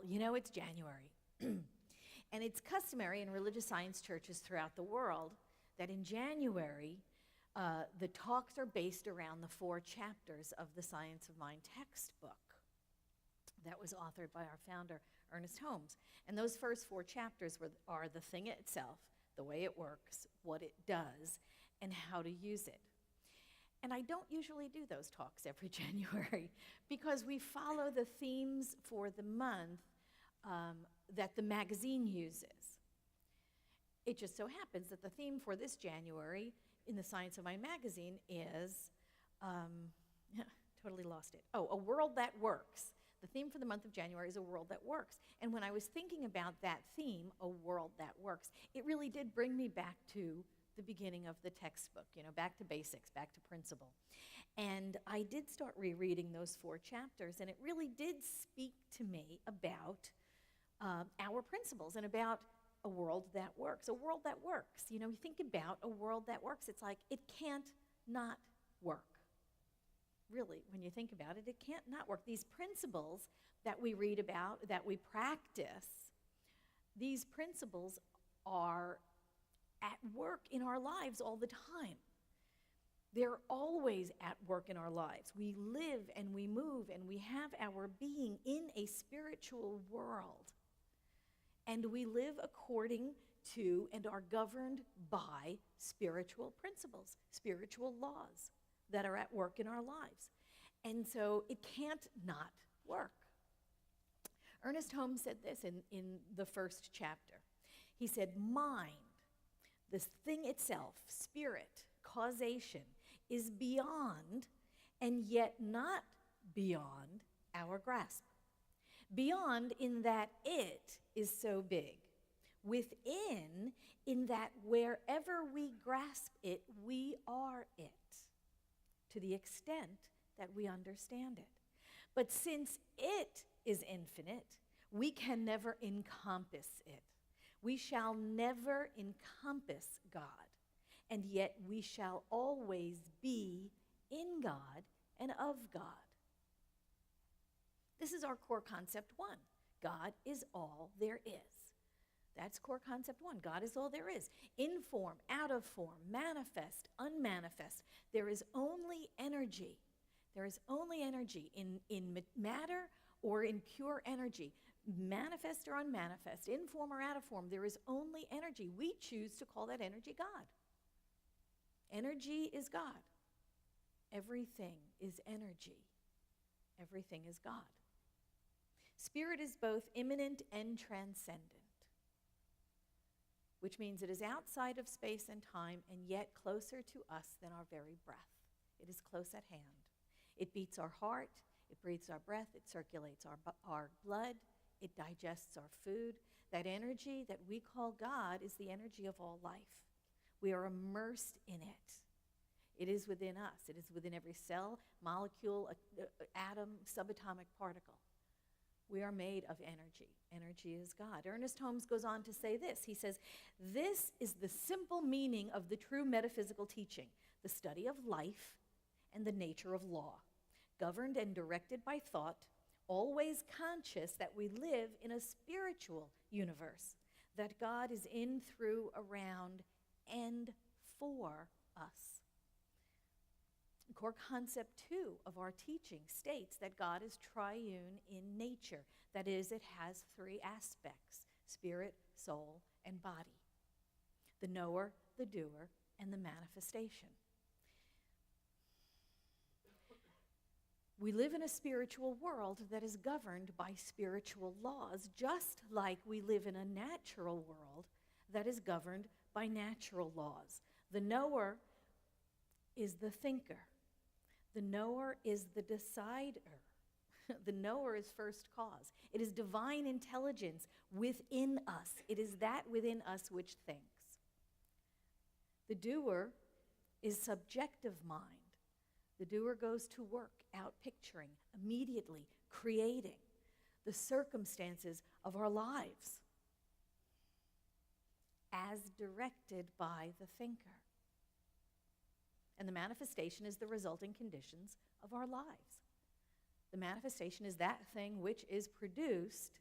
It's January. And it's customary in religious science churches throughout the world that in January, the talks are based around the 4 chapters of the Science of Mind textbook that was authored by our founder, Ernest Holmes. And those first 4 chapters are the thing itself, the way it works, what it does, and how to use it. And I don't usually do those talks every January because we follow the themes for the month that the magazine uses. It just so happens that the theme for this January in the Science of Mind magazine is, totally lost it. Oh, a world that works. The theme for the month of January is a world that works. And when I was thinking about that theme, a world that works, it really did bring me back to the beginning of the textbook, back to basics, back to principle. And I did start rereading those 4 chapters, and it really did speak to me about our principles and about a world that works. A world that works. You think about a world that works, it's like it can't not work. Really, when you think about it, it can't not work. These principles that we read about, that we practice, these principles are at work in our lives all the time. They're always at work in our lives. We live and we move and we have our being in a spiritual world. And we live according to and are governed by spiritual principles, spiritual laws that are at work in our lives. And so it can't not work. Ernest Holmes said this in the first chapter. He said, mind, this thing itself, spirit, causation, is beyond and yet not beyond our grasp. Beyond in that it is so big. Within in that wherever we grasp it, we are it, to the extent that we understand it. But since it is infinite, we can never encompass it. We shall never encompass God, and yet we shall always be in God and of God. This is our core concept 1. God is all there is. That's core concept 1. God is all there is. In form, out of form, manifest, unmanifest. There is only energy. There is only energy in matter or in pure energy. Manifest or unmanifest, in form or out of form, there is only energy. We choose to call that energy God. Energy is God. Everything is energy. Everything is God. Spirit is both immanent and transcendent, which means it is outside of space and time and yet closer to us than our very breath. It is close at hand. It beats our heart, it breathes our breath, it circulates our blood, it digests our food. That energy that we call God is the energy of all life. We are immersed in it. It is within us. It is within every cell, molecule, atom, subatomic particle. We are made of energy. Energy is God. Ernest Holmes goes on to say this. He says, this is the simple meaning of the true metaphysical teaching, the study of life and the nature of law, governed and directed by thought, always conscious that we live in a spiritual universe, that God is in, through, around, and for us. Core concept 2 of our teaching states that God is triune in nature. That is, it has 3 aspects: spirit, soul, and body. The knower, the doer, and the manifestation. We live in a spiritual world that is governed by spiritual laws, just like we live in a natural world that is governed by natural laws. The knower is the thinker. The knower is the decider. The knower is first cause. It is divine intelligence within us. It is that within us which thinks. The doer is subjective mind. The doer goes to work, out picturing, immediately creating the circumstances of our lives as directed by the thinker. And the manifestation is the resulting conditions of our lives. The manifestation is that thing which is produced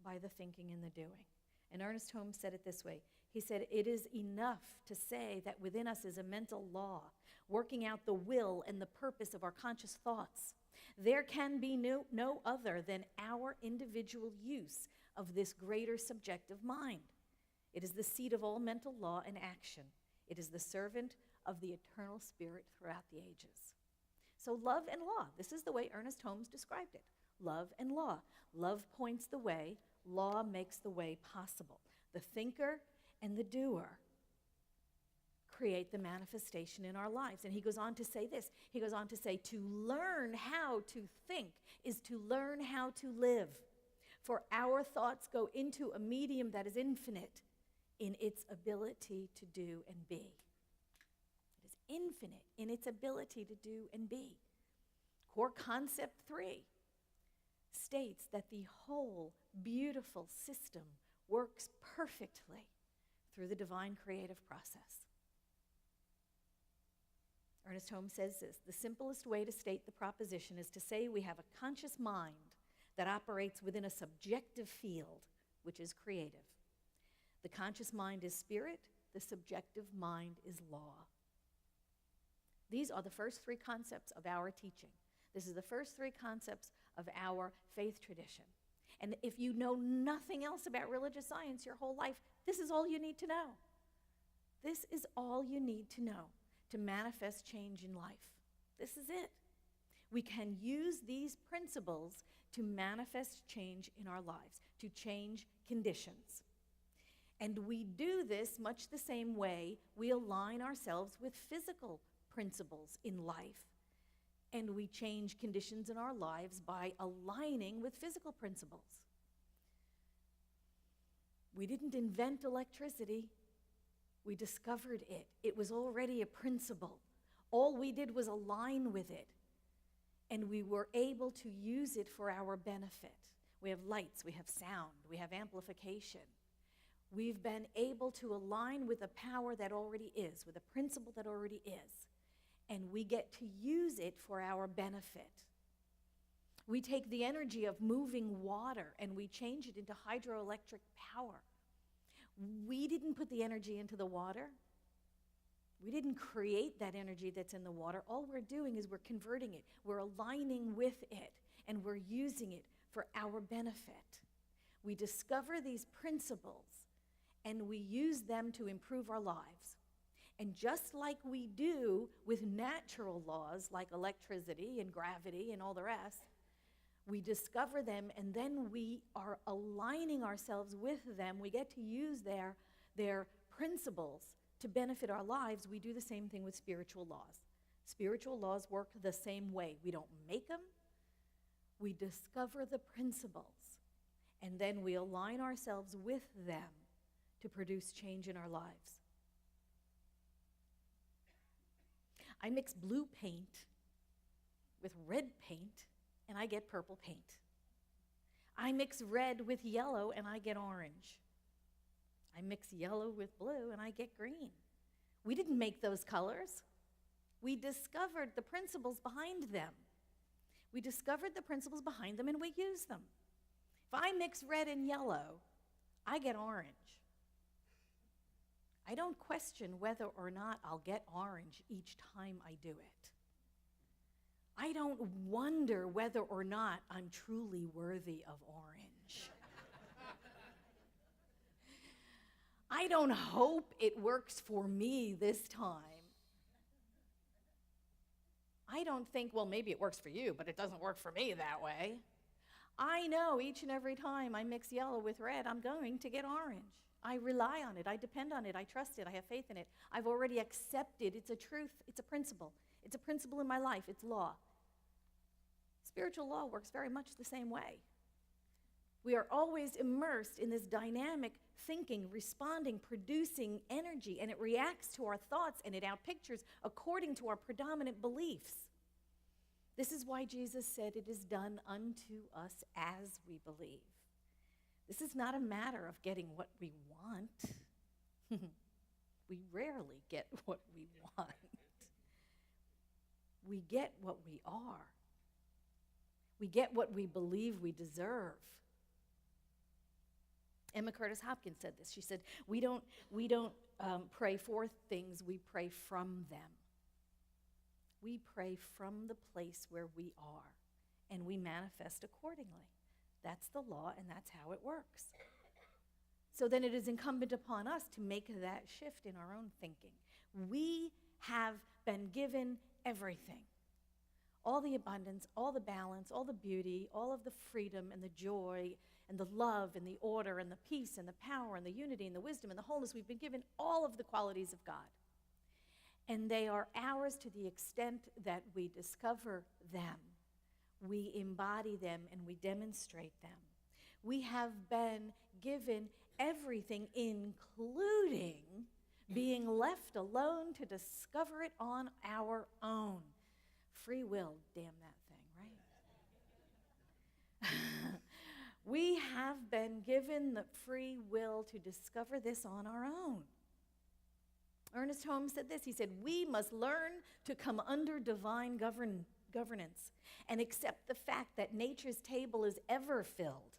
by the thinking and the doing. And Ernest Holmes said it this way. He said, "It is enough to say that within us is a mental law, working out the will and the purpose of our conscious thoughts. There can be no other than our individual use of this greater subjective mind. It is the seat of all mental law and action. It is the servant of the eternal spirit throughout the ages." So love and law, this is the way Ernest Holmes described it. Love and law. Love points the way, law makes the way possible. The thinker and the doer create the manifestation in our lives. And he goes on to say this. He goes on to say, to learn how to think is to learn how to live. For our thoughts go into a medium that is infinite in its ability to do and be. It is infinite in its ability to do and be. Core concept 3 states that the whole beautiful system works perfectly through the divine creative process. Ernest Holmes says this: the simplest way to state the proposition is to say we have a conscious mind that operates within a subjective field, which is creative. The conscious mind is spirit, the subjective mind is law. These are the first 3 concepts of our teaching. This is the first 3 concepts of our faith tradition. And if you know nothing else about religious science your whole life, this is all you need to know. This is all you need to know to manifest change in life. This is it. We can use these principles to manifest change in our lives, to change conditions. And we do this much the same way we align ourselves with physical principles in life. And we change conditions in our lives by aligning with physical principles. We didn't invent electricity. We discovered it. It was already a principle. All we did was align with it. And we were able to use it for our benefit. We have lights, we have sound, we have amplification. We've been able to align with a power that already is, with a principle that already is. And we get to use it for our benefit. We take the energy of moving water and we change it into hydroelectric power. We didn't put the energy into the water. We didn't create that energy that's in the water. All we're doing is we're converting it. We're aligning with it, and we're using it for our benefit. We discover these principles, and we use them to improve our lives. And just like we do with natural laws like electricity and gravity and all the rest, we discover them and then we are aligning ourselves with them. We get to use their principles to benefit our lives. We do the same thing with spiritual laws. Spiritual laws work the same way. We don't make them. We discover the principles and then we align ourselves with them to produce change in our lives. I mix blue paint with red paint, and I get purple paint. I mix red with yellow, and I get orange. I mix yellow with blue, and I get green. We didn't make those colors. We discovered the principles behind them. We discovered the principles behind them, and we use them. If I mix red and yellow, I get orange. I don't question whether or not I'll get orange each time I do it. I don't wonder whether or not I'm truly worthy of orange. I don't hope it works for me this time. I don't think, well, maybe it works for you, but it doesn't work for me that way. I know each and every time I mix yellow with red, I'm going to get orange. I rely on it, I depend on it, I trust it, I have faith in it. I've already accepted it's a truth, it's a principle. It's a principle in my life, it's law. Spiritual law works very much the same way. We are always immersed in this dynamic thinking, responding, producing energy, and it reacts to our thoughts and it outpictures according to our predominant beliefs. This is why Jesus said it is done unto us as we believe. This is not a matter of getting what we want. We rarely get what we want. We get what we are. We get what we believe we deserve. Emma Curtis Hopkins said this. She said, we don't pray for things, we pray from them. We pray from the place where we are, and we manifest accordingly. That's the law, and that's how it works. So then it is incumbent upon us to make that shift in our own thinking. We have been given everything. All the abundance, all the balance, all the beauty, all of the freedom and the joy and the love and the order and the peace and the power and the unity and the wisdom and the wholeness. We've been given all of the qualities of God. And they are ours to the extent that we discover them, we embody them, and we demonstrate them. We have been given everything, including being left alone to discover it on our own. Free will, damn that thing, right? We have been given the free will to discover this on our own. Ernest Holmes said this. He said, we must learn to come under divine governance and accept the fact that nature's table is ever filled.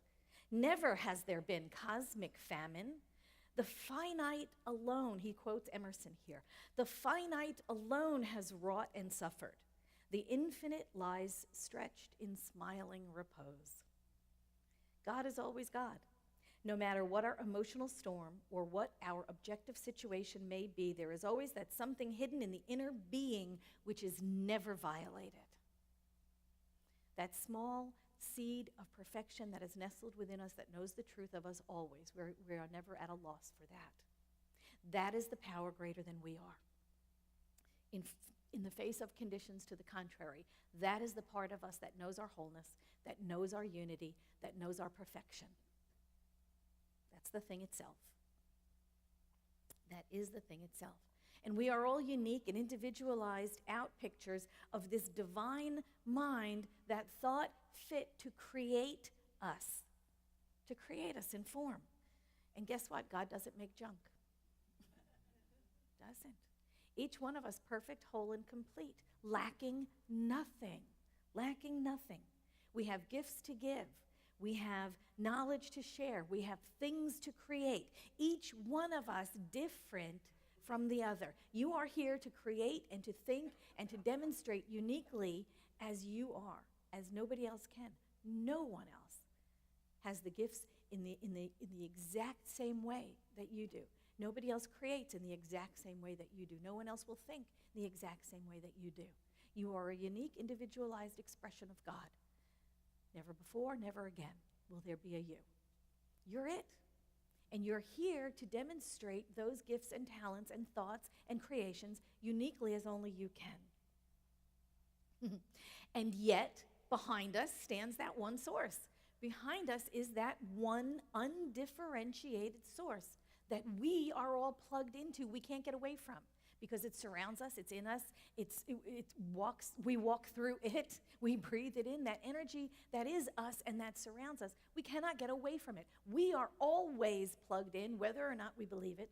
Never has there been cosmic famine. The finite alone, he quotes Emerson here, the finite alone has wrought and suffered. The infinite lies stretched in smiling repose. God is always God. No matter what our emotional storm or what our objective situation may be, there is always that something hidden in the inner being which is never violated. That small seed of perfection that is nestled within us that knows the truth of us always. We are never at a loss for that. That is the power greater than we are. In the face of conditions to the contrary, that is the part of us that knows our wholeness, that knows our unity, that knows our perfection. That's the thing itself. That is the thing itself. And we are all unique and individualized out pictures of this divine mind that thought fit to create us in form. And guess what? God doesn't make junk. Doesn't. Each one of us perfect, whole, and complete, lacking nothing. Lacking nothing. We have gifts to give. We have knowledge to share. We have things to create. Each one of us different from the other. You are here to create and to think and to demonstrate uniquely as you are, as nobody else can. No one else has the gifts in the exact same way that you do. Nobody else creates in the exact same way that you do. No one else will think the exact same way that you do. You are a unique, individualized expression of God. Never before, never again will there be a you. You're it. And you're here to demonstrate those gifts and talents and thoughts and creations uniquely as only you can. And yet, behind us stands that one source. Behind us is that one undifferentiated source that we are all plugged into. We can't get away from because it surrounds us, it's in us, we walk through it, we breathe it in, that energy that is us and that surrounds us. We cannot get away from it. We are always plugged in, whether or not we believe it,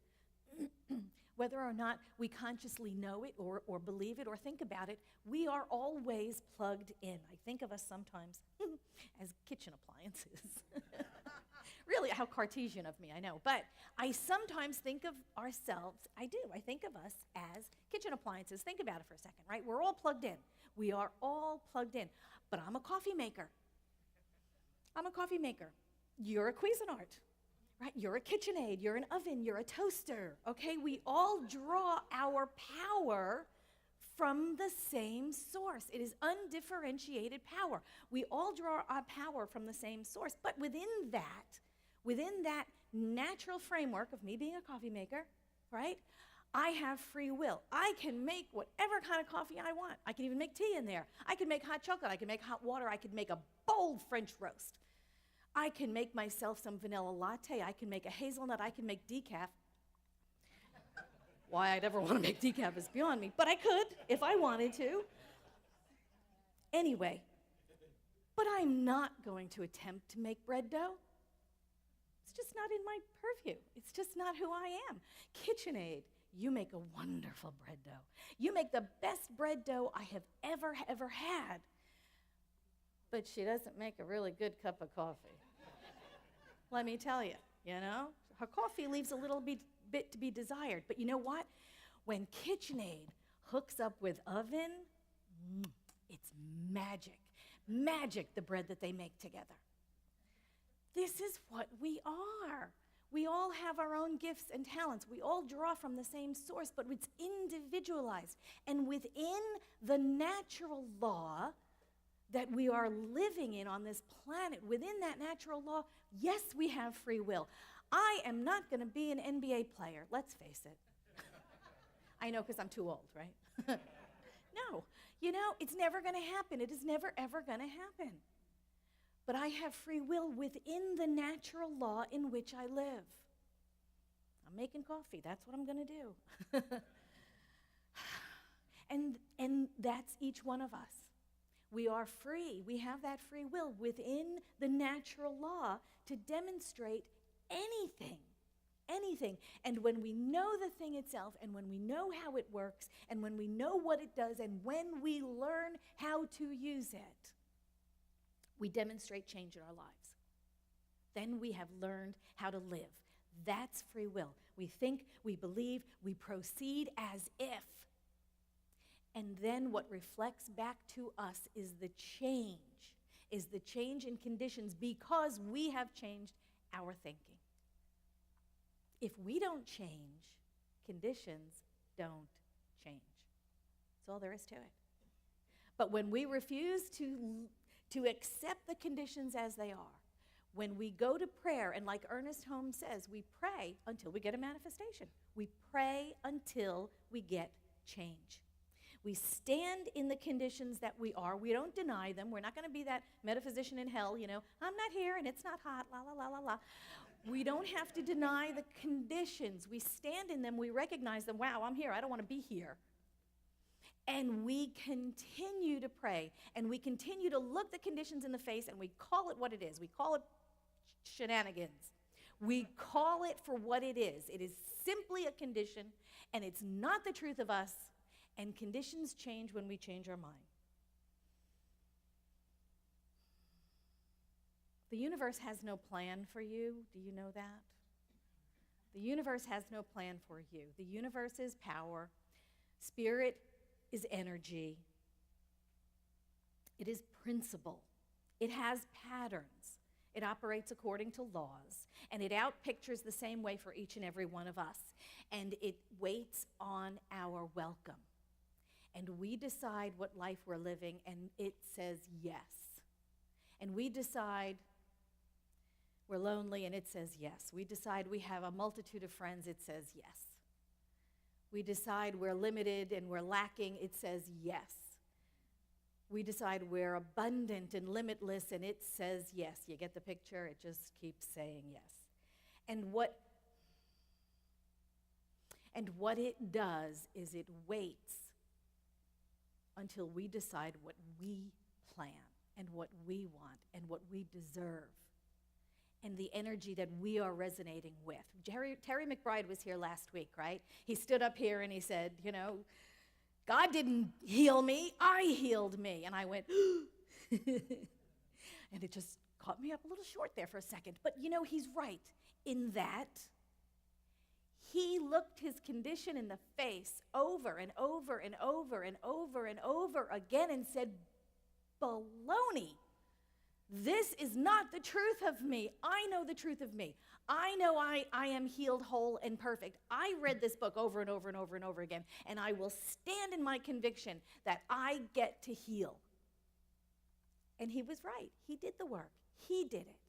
whether or not we consciously know it or believe it or think about it. We are always plugged in. I think of us sometimes as kitchen appliances. Really, how Cartesian of me, I know. But I sometimes think of ourselves, I do, I think of us as kitchen appliances. Think about it for a second, right? We're all plugged in. We are all plugged in. But I'm a coffee maker. I'm a coffee maker. You're a Cuisinart, right? You're a KitchenAid. You're an oven. You're a toaster, okay? We all draw our power from the same source. It is undifferentiated power. We all draw our power from the same source. But within that natural framework of me being a coffee maker, right, I have free will. I can make whatever kind of coffee I want. I can even make tea in there. I can make hot chocolate. I can make hot water. I can make a bold French roast. I can make myself some vanilla latte. I can make a hazelnut. I can make decaf. Why I'd ever want to make decaf is beyond me, but I could if I wanted to. Anyway, but I'm not going to attempt to make bread dough. It's just not in my purview. It's just not who I am. KitchenAid, you make a wonderful bread dough. You make the best bread dough I have ever had. But she doesn't make a really good cup of coffee. Let me tell you. you know? Her coffee leaves a little bit to be desired. But you know what? When KitchenAid hooks up with oven, it's magic. Magic, the bread that they make together. This is what we are. We all have our own gifts and talents. We all draw from the same source, but it's individualized. And within the natural law that we are living in on this planet, within that natural law, yes, we have free will. I am not going to be an NBA player, let's face it. I know, because I'm too old, right? No, you know, it's never going to happen. It is never, ever going to happen. But I have free will within the natural law in which I live. I'm making coffee. That's what I'm going to do. and that's each one of us. We are free. We have that free will within the natural law to demonstrate anything. Anything. And when we know the thing itself, and when we know how it works, and when we know what it does, and when we learn how to use it, we demonstrate change in our lives. Then we have learned how to live. That's free will. We think, we believe, we proceed as if. And then what reflects back to us is the change in conditions because we have changed our thinking. If we don't change, conditions don't change. That's all there is to it. But when we refuse to accept the conditions as they are, when we go to prayer, and like Ernest Holmes says, we pray until we get a manifestation. We pray until we get change. We stand in the conditions that we are. We don't deny them. We're not going to be that metaphysician in hell, you know, I'm not here and it's not hot, la, la, la, la, la. We don't have to deny the conditions. We stand in them. We recognize them. Wow, I'm here. I don't want to be here. And we continue to pray. And we continue to look the conditions in the face, and we call it what it is. We call it shenanigans. We call it for what it is. It is simply a condition, and it's not the truth of us. And conditions change when we change our mind. The universe has no plan for you. Do you know that? The universe has no plan for you. The universe is power. Spirit is energy. It is principle. It has patterns. It operates according to laws. And it outpictures the same way for each and every one of us. And it waits on our welcome. And we decide what life we're living, and it says yes. And we decide we're lonely, and it says yes. We decide we have a multitude of friends, it says yes. We decide we're limited and we're lacking, it says yes. We decide we're abundant and limitless, and it says yes. You get the picture? It just keeps saying yes. And what it does is it waits until we decide what we plan and what we want and what we deserve and the energy that we are resonating with. Terry McBride was here last week, right? He stood up here and he said, you know, God didn't heal me, I healed me. And I went, and it just caught me up a little short there for a second. But you know, he's right in that he looked his condition in the face over and over and over and over and over again and said, baloney. This is not the truth of me. I know the truth of me. I know I am healed, whole, and perfect. I read this book over and over and over and over again, and I will stand in my conviction that I get to heal. And he was right. He did the work. He did it.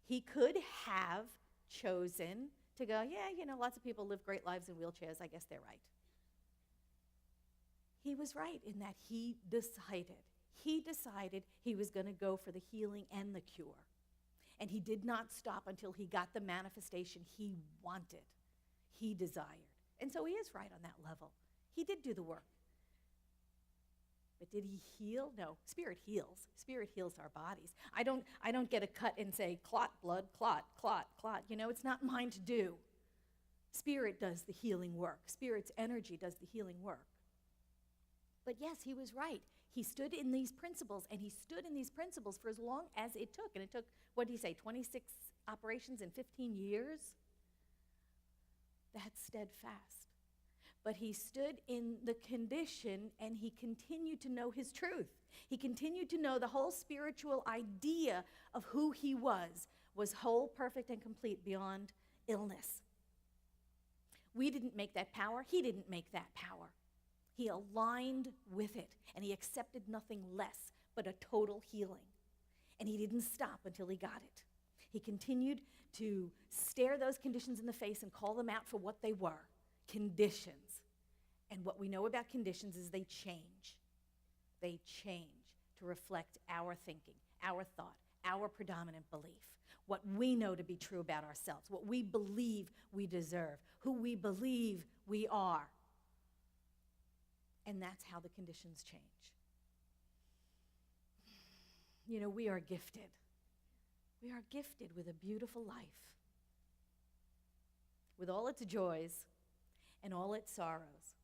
He could have chosen to go, yeah, you know, lots of people live great lives in wheelchairs. I guess they're right. He was right in that he decided he was going to go for the healing and the cure. And he did not stop until he got the manifestation he wanted, he desired. And so he is right on that level. He did do the work. But did he heal? No. Spirit heals. Spirit heals our bodies. I don't get a cut and say, clot, blood, clot, clot, clot. You know, it's not mine to do. Spirit does the healing work. Spirit's energy does the healing work. But yes, he was right. He stood in these principles, and he stood in these principles for as long as it took. And it took, what did he say, 26 operations in 15 years? That's steadfast. But he stood in the condition, and he continued to know his truth. He continued to know the whole spiritual idea of who he was whole, perfect, and complete beyond illness. We didn't make that power. He didn't make that power. He aligned with it, and he accepted nothing less but a total healing. And he didn't stop until he got it. He continued to stare those conditions in the face and call them out for what they were, conditions. And what we know about conditions is they change. They change to reflect our thinking, our thought, our predominant belief, what we know to be true about ourselves, what we believe we deserve, who we believe we are. And that's how the conditions change. You know, we are gifted. We are gifted with a beautiful life, with all its joys and all its sorrows,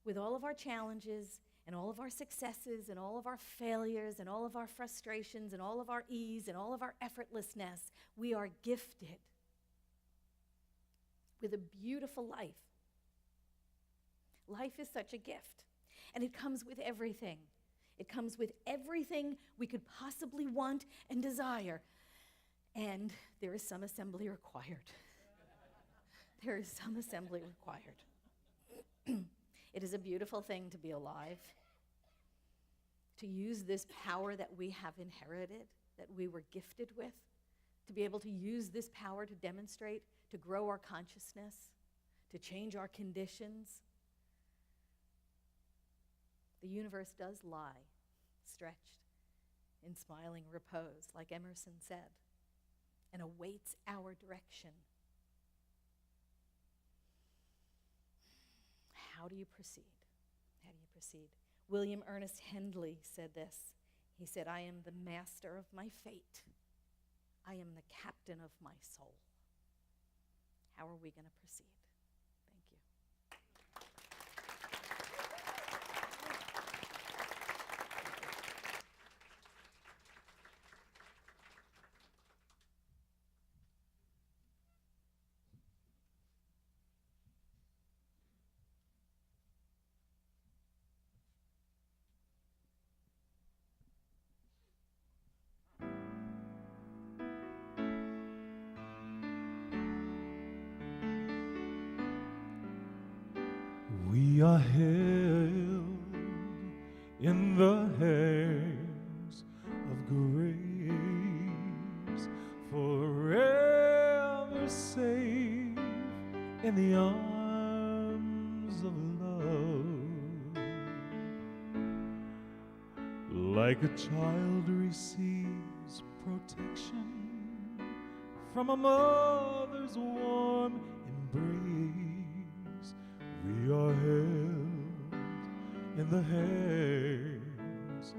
with all of our challenges and all of our successes and all of our failures and all of our frustrations and all of our ease and all of our effortlessness. We are gifted with a beautiful life. Life is such a gift, and it comes with everything. It comes with everything we could possibly want and desire, and there is some assembly required. There is some assembly required. It is a beautiful thing to be alive, to use this power that we have inherited, that we were gifted with, to be able to use this power to demonstrate, to grow our consciousness, to change our conditions. The universe does lie, stretched in smiling repose, like Emerson said, and awaits our direction. How do you proceed? How do you proceed? William Ernest Henley said this. He said, "I am the master of my fate. I am the captain of my soul." How are we going to proceed? Thank you. We are held in the hands of grace, forever safe in the arms of love. Like a child receives protection from a mother's warm embrace, we are held in the hands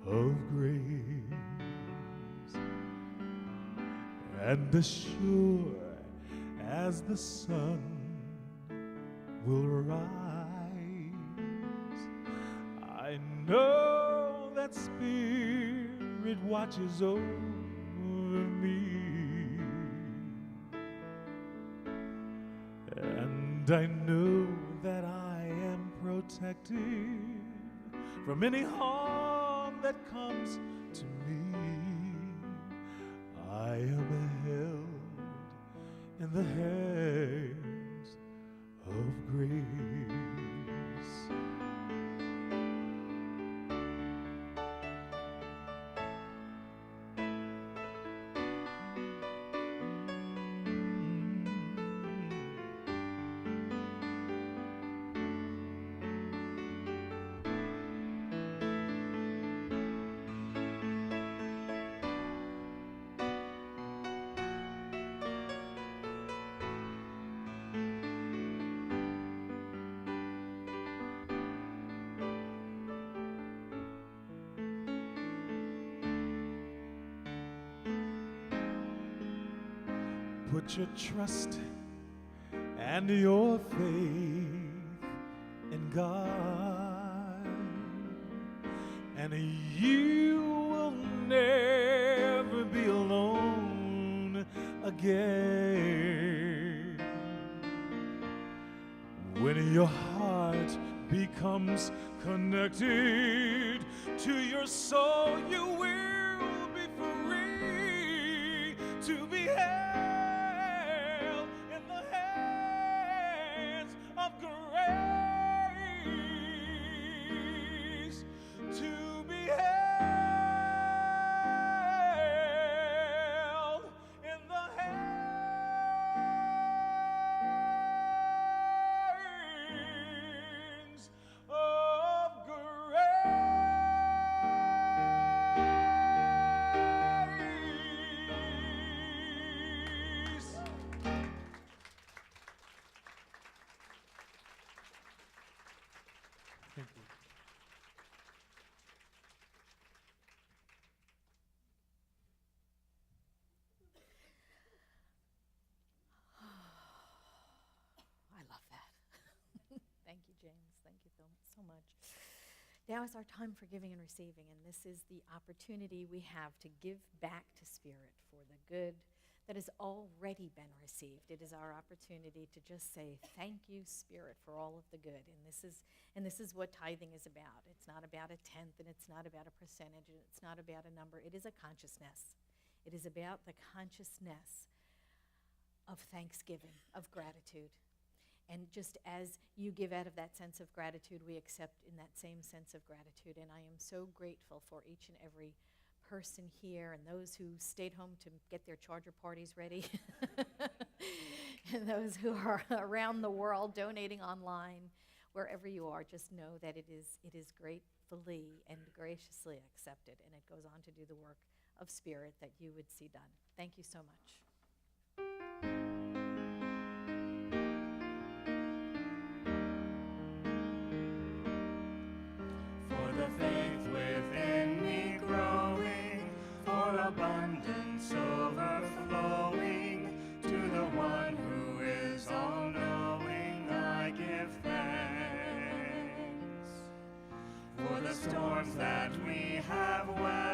of grace, and as sure as the sun will rise, I know that Spirit watches over me, and I know that I am protected from any harm that comes to me. I am held in the hands of grace. Put your trust and your faith in God. and you will never be alone again. When your heart becomes connected to your soul, you will be free to be held in the hands of grace, to be held in the hands of grace. Thank you. I love that. Thank you, James. Thank you so much. Now is our time for giving and receiving, and this is the opportunity we have to give back to Spirit for the good that has already been received. It is our opportunity to just say, thank you, Spirit, for all of the good. And this is what tithing is about. It's not about a tenth, and it's not about a percentage, and it's not about a number. It is a consciousness. It is about the consciousness of thanksgiving, of gratitude. And just as you give out of that sense of gratitude, we accept in that same sense of gratitude. And I am so grateful for each and every person here and those who stayed home to get their charger parties ready and those who are around the world donating online. Wherever you are, just know that it is gratefully and graciously accepted, and it goes on to do the work of Spirit that you would see done. Thank you so much. For the faith within me growing, for abundance overflowing, to the one who is all-knowing I give thanks. For the storms that we have weathered,